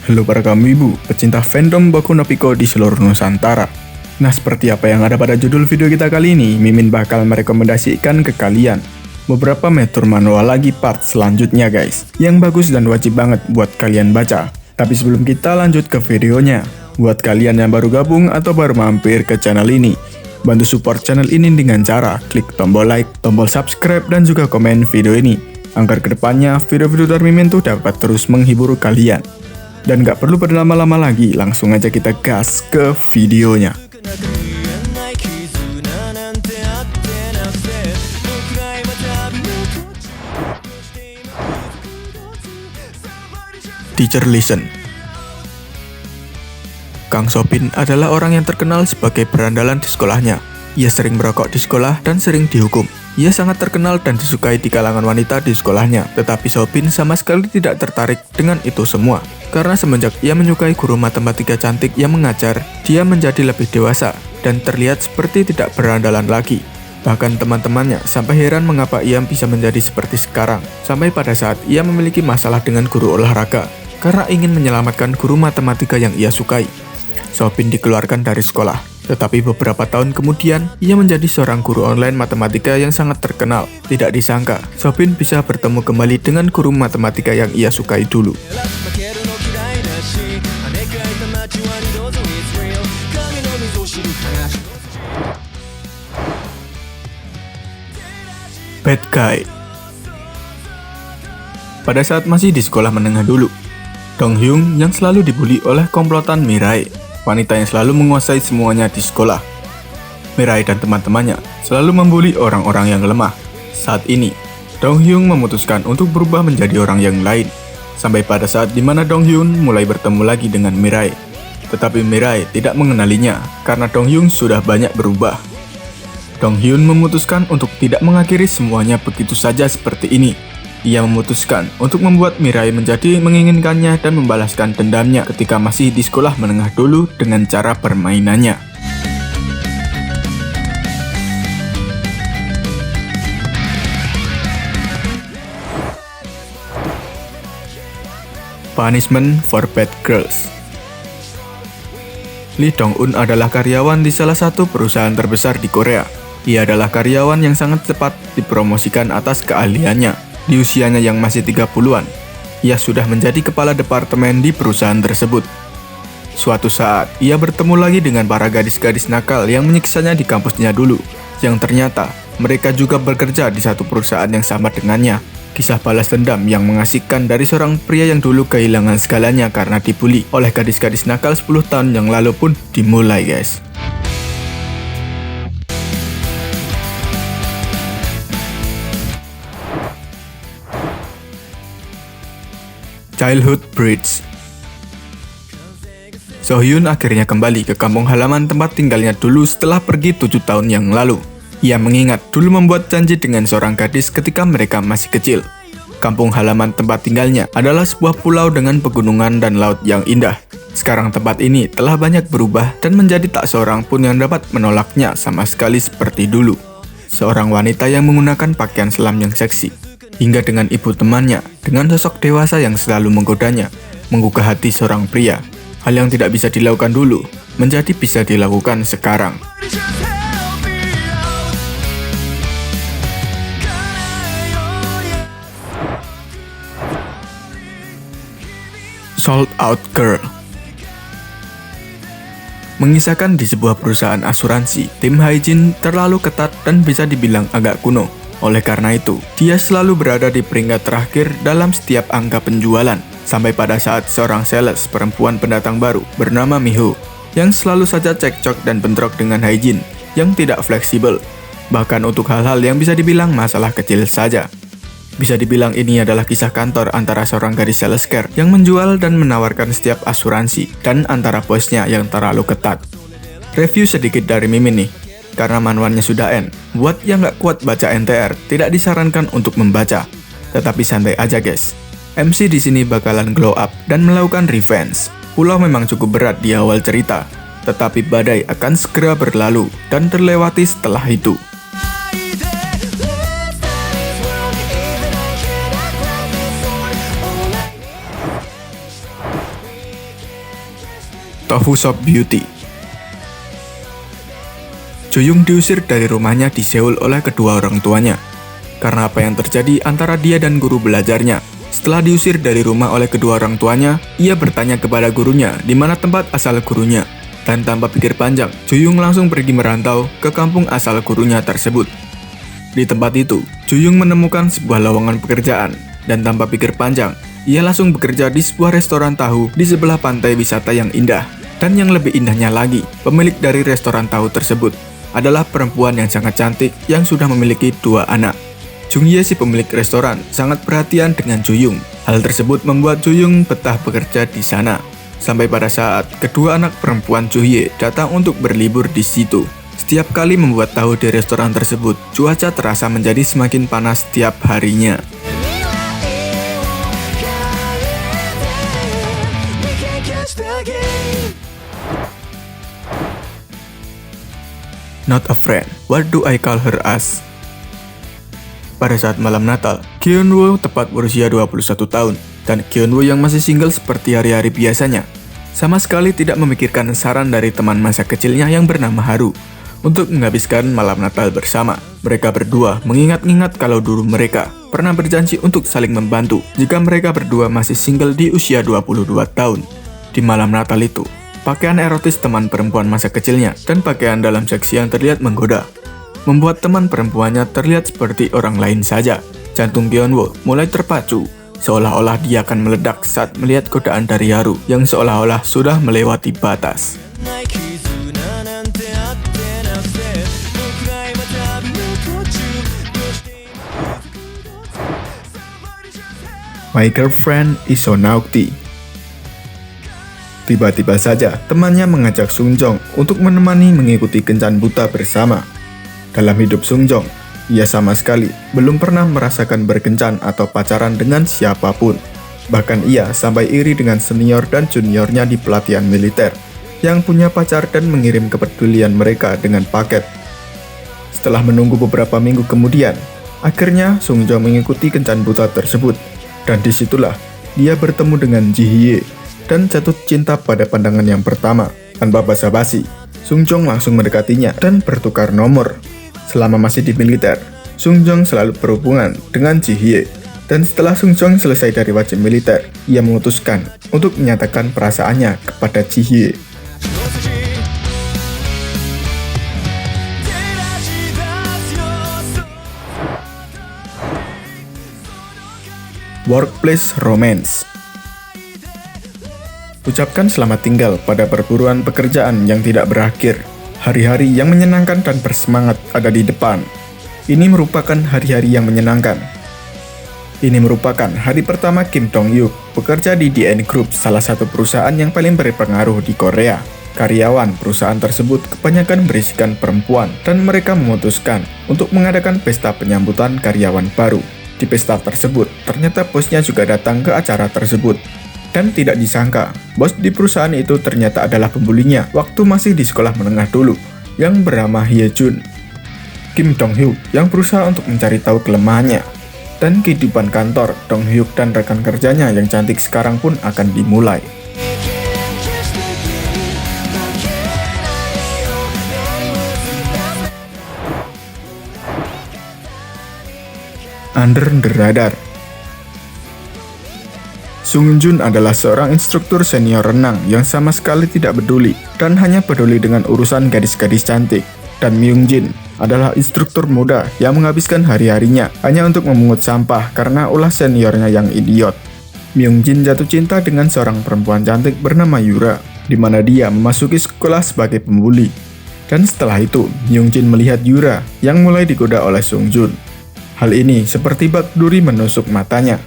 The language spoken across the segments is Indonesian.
Halo para kamu ibu, pecinta fandom Boku no Pico di seluruh Nusantara. Nah, seperti apa yang ada pada judul video kita kali ini, Mimin bakal merekomendasikan ke kalian beberapa Meteor Manual lagi part selanjutnya guys, yang bagus dan wajib banget buat kalian baca. Tapi sebelum kita lanjut ke videonya, buat kalian yang baru gabung atau baru mampir ke channel ini, bantu support channel ini dengan cara klik tombol like, tombol subscribe, dan juga komen video ini, agar kedepannya video-video dari Mimin tuh dapat terus menghibur kalian. Dan gak perlu berlama-lama lagi, langsung aja kita gas ke videonya. Teacher Listen. Kang Soobin adalah orang yang terkenal sebagai berandalan di sekolahnya. Ia sering merokok di sekolah dan sering dihukum. Ia sangat terkenal dan disukai di kalangan wanita di sekolahnya, tetapi Soobin sama sekali tidak tertarik dengan itu semua. Karena semenjak ia menyukai guru matematika cantik yang mengajar, dia menjadi lebih dewasa dan terlihat seperti tidak berandalan lagi. Bahkan teman-temannya sampai heran mengapa ia bisa menjadi seperti sekarang. Sampai pada saat ia memiliki masalah dengan guru olahraga, karena ingin menyelamatkan guru matematika yang ia sukai. Soobin dikeluarkan dari sekolah. Tetapi beberapa tahun kemudian, ia menjadi seorang guru online matematika yang sangat terkenal. Tidak disangka, Soobin bisa bertemu kembali dengan guru matematika yang ia sukai dulu. Bad Guy. Pada saat masih di sekolah menengah dulu, Dong Hyun yang selalu dibully oleh komplotan Mirai, wanita yang selalu menguasai semuanya di sekolah. Mirai dan teman-temannya selalu membuli orang-orang yang lemah. Saat ini, Dong Hyun memutuskan untuk berubah menjadi orang yang lain. Sampai pada saat dimana Dong Hyun mulai bertemu lagi dengan Mirai. Tetapi Mirai tidak mengenalinya karena Dong Hyun sudah banyak berubah. Dong Hyun memutuskan untuk tidak mengakhiri semuanya begitu saja seperti ini. Ia memutuskan untuk membuat Mirai menjadi menginginkannya dan membalaskan dendamnya ketika masih di sekolah menengah dulu dengan cara permainannya. Punishment for Bad Girls. Lee Dong-un adalah karyawan di salah satu perusahaan terbesar di Korea. Ia adalah karyawan yang sangat cepat dipromosikan atas keahliannya. Di usianya yang masih 30-an, ia sudah menjadi kepala departemen di perusahaan tersebut. Suatu saat, ia bertemu lagi dengan para gadis-gadis nakal yang menyiksanya di kampusnya dulu, yang ternyata mereka juga bekerja di satu perusahaan yang sama dengannya. Kisah balas dendam yang mengasihkan dari seorang pria yang dulu kehilangan segalanya karena dibully oleh gadis-gadis nakal 10 tahun yang lalu pun dimulai guys. Childhood Bridge. Sohyun akhirnya kembali ke kampung halaman tempat tinggalnya dulu setelah pergi 7 tahun yang lalu. Ia mengingat dulu membuat janji dengan seorang gadis ketika mereka masih kecil. Kampung halaman tempat tinggalnya adalah sebuah pulau dengan pegunungan dan laut yang indah. Sekarang tempat ini telah banyak berubah dan menjadi tak seorang pun yang dapat menolaknya sama sekali seperti dulu. Seorang wanita yang menggunakan pakaian selam yang seksi. Hingga dengan ibu temannya, dengan sosok dewasa yang selalu menggodanya, menggugah hati seorang pria. Hal yang tidak bisa dilakukan dulu, menjadi bisa dilakukan sekarang. Sold Out Girl. Mengisahkan di sebuah perusahaan asuransi, tim hygiene terlalu ketat dan bisa dibilang agak kuno. Oleh karena itu, dia selalu berada di peringkat terakhir dalam setiap angka penjualan. Sampai pada saat seorang sales perempuan pendatang baru bernama Miho, yang selalu saja cekcok dan bentrok dengan hygiene, yang tidak fleksibel. Bahkan untuk hal-hal yang bisa dibilang masalah kecil saja. Bisa dibilang ini adalah kisah kantor antara seorang gadis sales care yang menjual dan menawarkan setiap asuransi, dan antara bosnya yang terlalu ketat. Review sedikit dari Mimin nih. Karena manualnya sudah end, buat yang nggak kuat baca NTR, tidak disarankan untuk membaca. Tetapi santai aja guys. MC di sini bakalan glow up dan melakukan revenge. Pulau memang cukup berat di awal cerita, tetapi badai akan segera berlalu dan terlewati setelah itu. of Wusop Beauty. Juyung diusir dari rumahnya di Seoul oleh kedua orang tuanya karena apa yang terjadi antara dia dan guru belajarnya. Setelah diusir dari rumah oleh kedua orang tuanya, ia bertanya kepada gurunya di mana tempat asal gurunya. Dan tanpa pikir panjang, Juyung langsung pergi merantau ke kampung asal gurunya tersebut. Di tempat itu, Juyung menemukan sebuah lowongan pekerjaan dan tanpa pikir panjang, ia langsung bekerja di sebuah restoran tahu di sebelah pantai wisata yang indah. Dan yang lebih indahnya lagi, pemilik dari restoran tahu tersebut adalah perempuan yang sangat cantik yang sudah memiliki 2 anak. Jung-ye si pemilik restoran sangat perhatian dengan Juyung. Hal tersebut membuat Juyung betah bekerja di sana. Sampai pada saat kedua anak perempuan Jung-ye datang untuk berlibur di situ. Setiap kali membuat tahu di restoran tersebut, cuaca terasa menjadi semakin panas setiap harinya. Not a friend, what do I call her as? Pada saat malam Natal, Kyunwoo tepat berusia 21 tahun, dan Kyunwoo yang masih single seperti hari-hari biasanya, sama sekali tidak memikirkan saran dari teman masa kecilnya yang bernama Haru untuk menghabiskan malam Natal bersama. Mereka berdua mengingat-ingat kalau dulu mereka pernah berjanji untuk saling membantu jika mereka berdua masih single di usia 22 tahun. Di malam Natal itu, pakaian erotis teman perempuan masa kecilnya dan pakaian dalam seksi yang terlihat menggoda membuat teman perempuannya terlihat seperti orang lain saja. Jantung Kyunwoo mulai terpacu, seolah-olah dia akan meledak saat melihat godaan dari Haru yang seolah-olah sudah melewati batas. My girlfriend is so naughty. Tiba-tiba saja temannya mengajak Sungjong untuk menemani mengikuti kencan buta bersama. Dalam hidup Sungjong, ia sama sekali belum pernah merasakan berkencan atau pacaran dengan siapapun. Bahkan ia sampai iri dengan senior dan juniornya di pelatihan militer yang punya pacar dan mengirim kepedulian mereka dengan paket. Setelah menunggu beberapa minggu kemudian, akhirnya Sungjong mengikuti kencan buta tersebut. Dan disitulah dia bertemu dengan Ji Hye dan jatuh cinta pada pandangan yang pertama. Tanpa basa-basi, Sungjong langsung mendekatinya dan bertukar nomor. Selama masih di militer, Sungjong selalu berhubungan dengan Ji Hye. Dan setelah Sungjong selesai dari wajib militer, ia memutuskan untuk menyatakan perasaannya kepada Ji Hye. Workplace Romance. Ucapkan selamat tinggal pada perburuan pekerjaan yang tidak berakhir. Hari-hari yang menyenangkan dan bersemangat ada di depan. Ini merupakan hari-hari yang menyenangkan. Ini merupakan hari pertama Kim Dong-hyuk bekerja di DN Group, salah satu perusahaan yang paling berpengaruh di Korea. Karyawan perusahaan tersebut kebanyakan berisikan perempuan dan mereka memutuskan untuk mengadakan pesta penyambutan karyawan baru. Di pesta tersebut, ternyata bosnya juga datang ke acara tersebut. Dan tidak disangka, bos di perusahaan itu ternyata adalah pembulinya waktu masih di sekolah menengah dulu, yang bernama Hye Jun. Kim Dong-hyuk yang berusaha untuk mencari tahu kelemahannya. Dan kehidupan kantor, Dong-hyuk dan rekan kerjanya yang cantik sekarang pun akan dimulai. Under the radar. Sung Jun adalah seorang instruktur senior renang yang sama sekali tidak peduli dan hanya peduli dengan urusan gadis-gadis cantik. Dan Myung Jin adalah instruktur muda yang menghabiskan hari-harinya hanya untuk memungut sampah karena ulah seniornya yang idiot. Myung Jin jatuh cinta dengan seorang perempuan cantik bernama Yura, di mana dia memasuki sekolah sebagai pembuli. Dan setelah itu, Myung Jin melihat Yura yang mulai digoda oleh Sung Jun. Hal ini seperti bak duri menusuk matanya.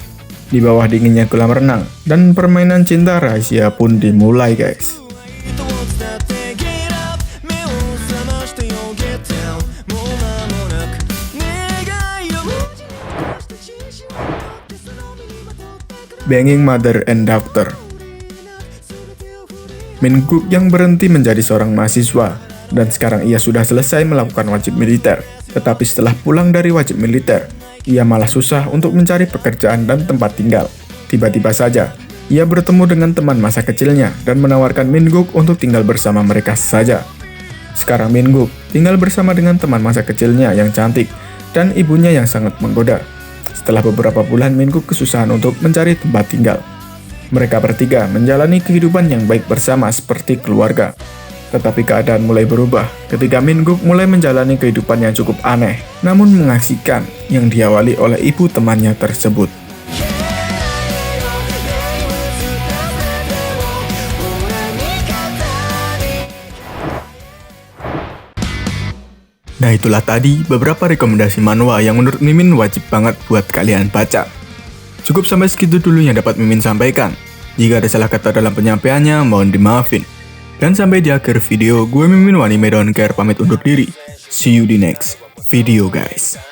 Di bawah dinginnya kolam renang, dan permainan cinta rahasia pun dimulai, guys. Banging Mother and Daughter. Min Guk yang berhenti menjadi seorang mahasiswa, dan sekarang ia sudah selesai melakukan wajib militer. Tetapi setelah pulang dari wajib militer, ia malah susah untuk mencari pekerjaan dan tempat tinggal. Tiba-tiba saja, Ia bertemu dengan teman masa kecilnya dan menawarkan Min-guk untuk tinggal bersama mereka saja. Sekarang Min-guk tinggal bersama dengan teman masa kecilnya yang cantik dan ibunya yang sangat menggoda. Setelah beberapa bulan, Min-guk kesusahan untuk mencari tempat tinggal. Mereka bertiga menjalani kehidupan yang baik bersama seperti keluarga. Tetapi keadaan mulai berubah ketika Min-guk mulai menjalani kehidupan yang cukup aneh, namun mengasihkan yang diawali oleh ibu temannya tersebut. Nah itulah tadi beberapa rekomendasi manhwa yang menurut Mimin wajib banget buat kalian baca. Cukup sampai segitu dulu yang dapat Mimin sampaikan. Jika ada salah kata dalam penyampaiannya, mohon dimaafin. Dan sampai di akhir video, gue Mimin Wanime Don't Care pamit undur diri. See you di next video guys.